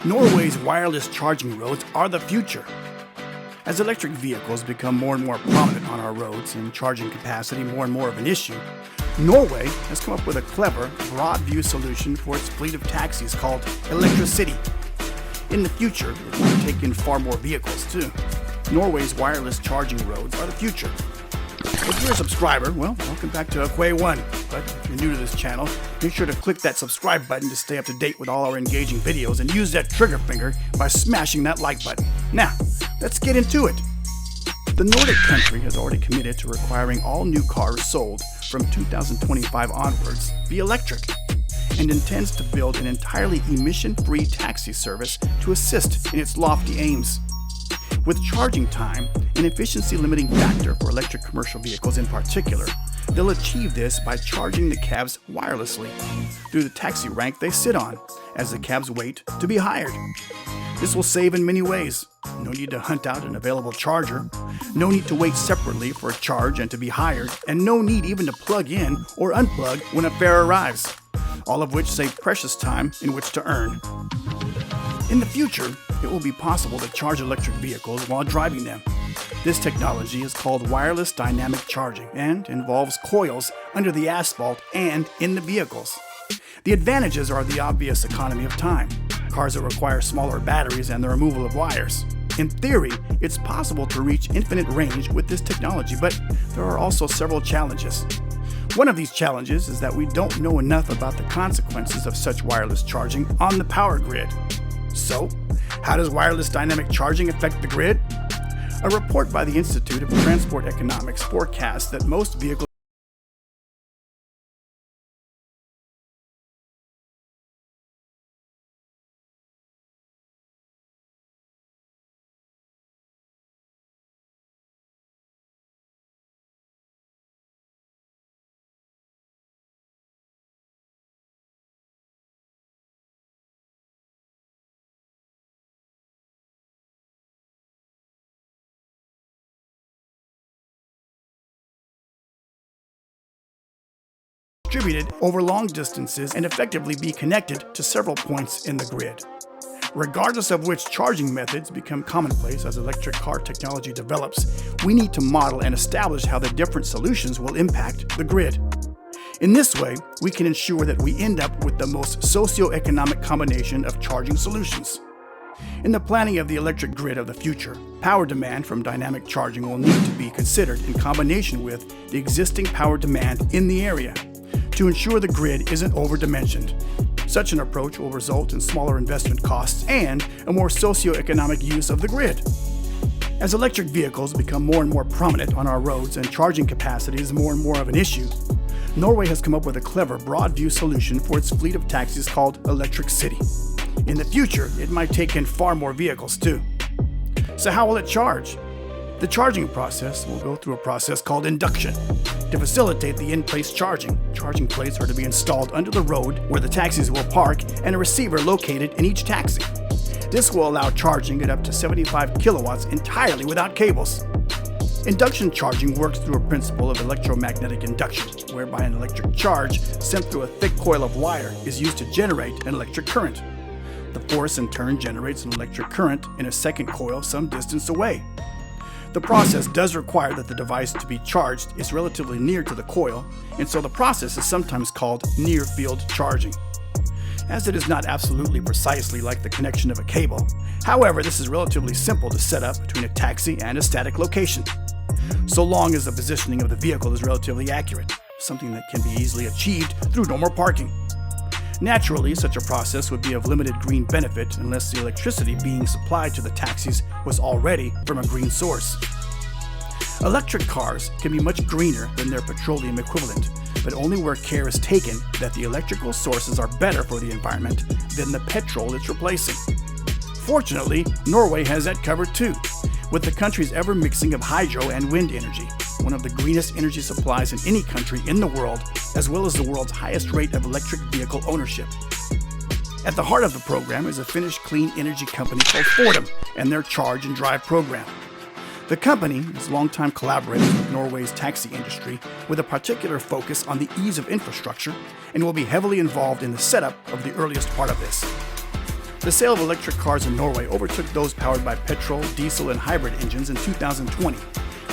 Norway's wireless charging roads are the future. As electric vehicles become more and more prominent on our roads and charging capacity more and more of an issue, Norway has come up with a clever, broad-view solution for its fleet of taxis called Electricity. In the future, it will take in far more vehicles too. Norway's wireless charging roads are the future. If you're a subscriber, well, welcome back to Quay 1. But if you're new to this channel, make sure to click that subscribe button to stay up to date with all our engaging videos, and use that trigger finger by smashing that like button. Now, let's get into it. The Nordic country has already committed to requiring all new cars sold from 2025 onwards be electric, and intends to build an entirely emission-free taxi service to assist in its lofty aims. With charging time, an efficiency limiting factor for electric commercial vehicles in particular, they'll achieve this by charging the cabs wirelessly through the taxi rank they sit on, as the cabs wait to be hired. This will save in many ways. No need to hunt out an available charger, no need to wait separately for a charge and to be hired, and no need even to plug in or unplug when a fare arrives, all of which save precious time in which to earn. In the future, it will be possible to charge electric vehicles while driving them. This technology is called wireless dynamic charging and involves coils under the asphalt and in the vehicles. The advantages are the obvious economy of time, cars that require smaller batteries, and the removal of wires. In theory, it's possible to reach infinite range with this technology, but there are also several challenges. One of these challenges is that we don't know enough about the consequences of such wireless charging on the power grid. So, how does wireless dynamic charging affect the grid? A report by the Institute of Transport Economics forecasts that most vehicles distributed over long distances and effectively be connected to several points in the grid. Regardless of which charging methods become commonplace as electric car technology develops, we need to model and establish how the different solutions will impact the grid. In this way, we can ensure that we end up with the most socio-economic combination of charging solutions. In the planning of the electric grid of the future, power demand from dynamic charging will need to be considered in combination with the existing power demand in the area, to ensure the grid isn't over-dimensioned. Such an approach will result in smaller investment costs and a more socio-economic use of the grid. As electric vehicles become more and more prominent on our roads and charging capacity is more and more of an issue, Norway has come up with a clever broad-view solution for its fleet of taxis called Electricity. In the future, it might take in far more vehicles too. So how will it charge? The charging process will go through a process called induction. To facilitate the in-place charging plates are to be installed under the road where the taxis will park, and a receiver located in each taxi. This will allow charging at up to 75 kilowatts entirely without cables. Induction charging works through a principle of electromagnetic induction, whereby an electric charge sent through a thick coil of wire is used to generate an electric current. The force in turn generates an electric current in a second coil some distance away. The process does require that the device to be charged is relatively near to the coil, and so the process is sometimes called near-field charging, as it is not absolutely precisely like the connection of a cable. However, this is relatively simple to set up between a taxi and a static location, so long as the positioning of the vehicle is relatively accurate, something that can be easily achieved through normal parking. Naturally, such a process would be of limited green benefit unless the electricity being supplied to the taxis was already from a green source. Electric cars can be much greener than their petroleum equivalent, but only where care is taken that the electrical sources are better for the environment than the petrol it's replacing. Fortunately, Norway has that covered too, with the country's ever-mixing of hydro and wind energy, one of the greenest energy supplies in any country in the world, as well as the world's highest rate of electric vehicle ownership. At the heart of the program is a Finnish clean energy company called Fortum and their Charge and Drive program. The company is longtime collaborators with Norway's taxi industry with a particular focus on the ease of infrastructure, and will be heavily involved in the setup of the earliest part of this. The sale of electric cars in Norway overtook those powered by petrol, diesel, and hybrid engines in 2020,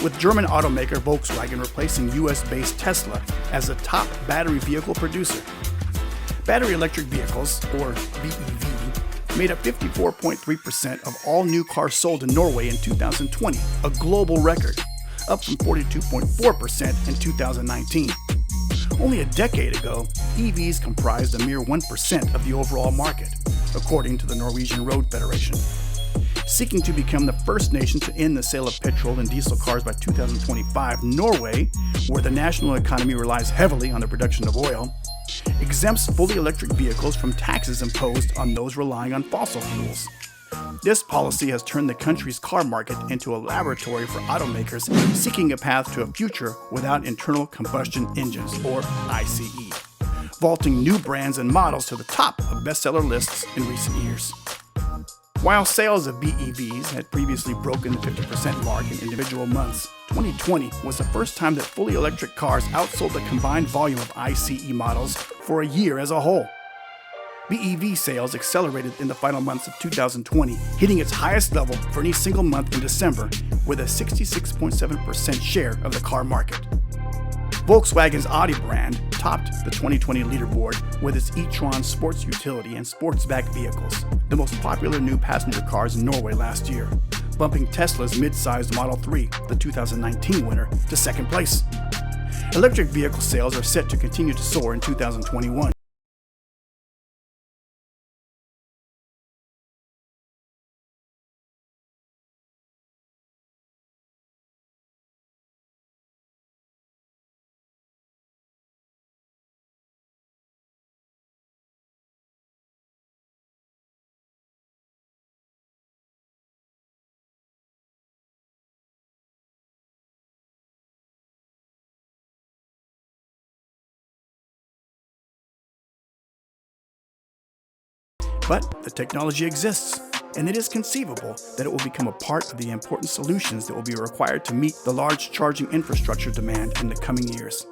with German automaker Volkswagen replacing US-based Tesla as the top battery vehicle producer. Battery electric vehicles, or BEV, made up 54.3% of all new cars sold in Norway in 2020, a global record, up from 42.4% in 2019. Only a decade ago, EVs comprised a mere 1% of the overall market, according to the Norwegian Road Federation. Seeking to become the first nation to end the sale of petrol and diesel cars by 2025, Norway, where the national economy relies heavily on the production of oil, exempts fully electric vehicles from taxes imposed on those relying on fossil fuels. This policy has turned the country's car market into a laboratory for automakers seeking a path to a future without internal combustion engines, or ICE, vaulting new brands and models to the top of bestseller lists in recent years. While sales of BEVs had previously broken the 50% mark in individual months, 2020 was the first time that fully electric cars outsold the combined volume of ICE models for a year as a whole. BEV sales accelerated in the final months of 2020, hitting its highest level for any single month in December, with a 66.7% share of the car market. Volkswagen's Audi brand topped the 2020 leaderboard with its e-tron sports utility and sportsback vehicles, the most popular new passenger cars in Norway last year, bumping Tesla's mid-sized Model 3, the 2019 winner, to second place. Electric vehicle sales are set to continue to soar in 2021. But the technology exists, and it is conceivable that it will become a part of the important solutions that will be required to meet the large charging infrastructure demand in the coming years.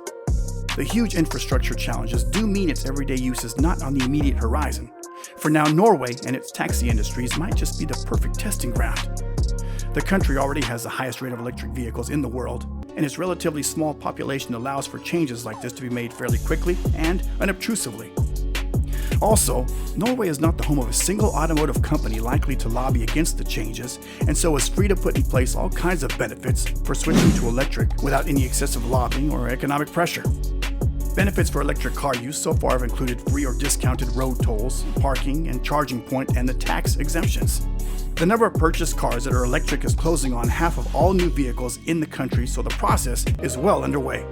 The huge infrastructure challenges do mean its everyday use is not on the immediate horizon. For now, Norway and its taxi industries might just be the perfect testing ground. The country already has the highest rate of electric vehicles in the world, and its relatively small population allows for changes like this to be made fairly quickly and unobtrusively. Also, Norway is not the home of a single automotive company likely to lobby against the changes, and so is free to put in place all kinds of benefits for switching to electric without any excessive lobbying or economic pressure. Benefits for electric car use so far have included free or discounted road tolls, parking and charging point, and the tax exemptions. The number of purchased cars that are electric is closing on half of all new vehicles in the country, so the process is well underway.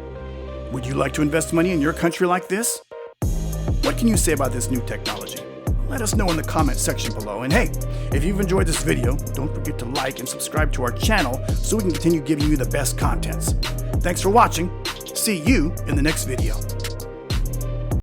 Would you like to invest money in your country like this? What can you say about this new technology? Let us know in the comment section below. And hey, if you've enjoyed this video, don't forget to like and subscribe to our channel so we can continue giving you the best contents. Thanks for watching. See you in the next video.